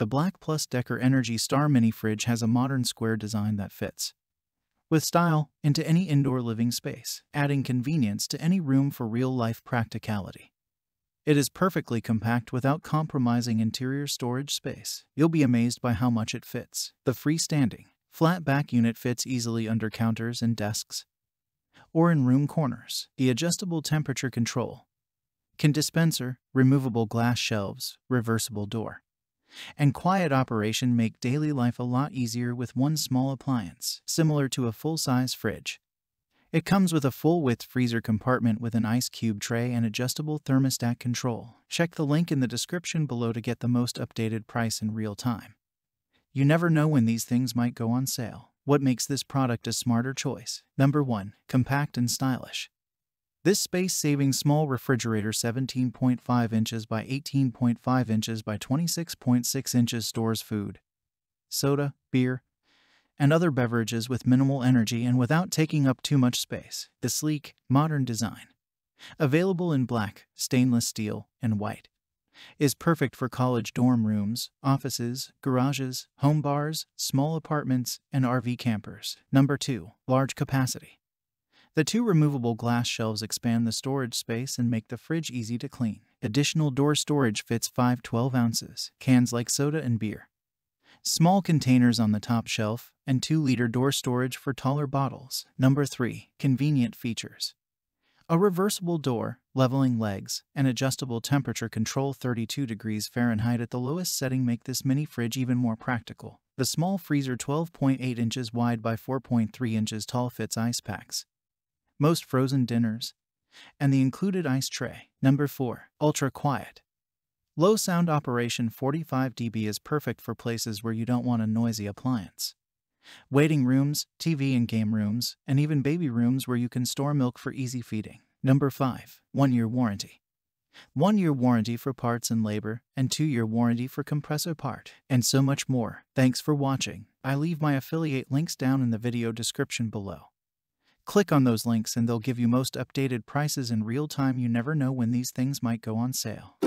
The BLACK+DECKER Energy Star mini fridge has a modern square design that fits with style into any indoor living space, adding convenience to any room for real-life practicality. It is perfectly compact without compromising interior storage space. You'll be amazed by how much it fits. The freestanding, flat back unit fits easily under counters and desks, or in room corners. The adjustable temperature control can dispenser, removable glass shelves, reversible door, and quiet operation make daily life a lot easier with one small appliance. Similar to a full-size fridge, it comes with a full-width freezer compartment with an ice cube tray and adjustable thermostat control. Check the link in the description below to get the most updated price in real time. You never know when these things might go on sale. What makes this product a smarter choice? Number 1. Compact and stylish. This space-saving small refrigerator 17.5 inches by 18.5 inches by 26.6 inches stores food, soda, beer, and other beverages with minimal energy and without taking up too much space. The sleek, modern design, available in black, stainless steel, and white, is perfect for college dorm rooms, offices, garages, home bars, small apartments, and RV campers. Number 2. Large capacity. The 2 removable glass shelves expand the storage space and make the fridge easy to clean. Additional door storage fits 5 12-ounces cans like soda and beer, small containers on the top shelf, and 2-liter door storage for taller bottles. Number 3. Convenient features. A reversible door, leveling legs, and adjustable temperature control 32 degrees Fahrenheit at the lowest setting make this mini fridge even more practical. The small freezer 12.8 inches wide by 4.3 inches tall fits ice packs, most frozen dinners, and the included ice tray. Number 4. Ultra quiet. Low sound operation 45 dB is perfect for places where you don't want a noisy appliance. Waiting rooms, TV and game rooms, and even baby rooms where you can store milk for easy feeding. Number 5. 1-year warranty. 1-year warranty for parts and labor, and 2-year warranty for compressor part, and so much more. Thanks for watching. I leave my affiliate links down in the video description below. Click on those links and they'll give you most updated prices in real time. You never know when these things might go on sale.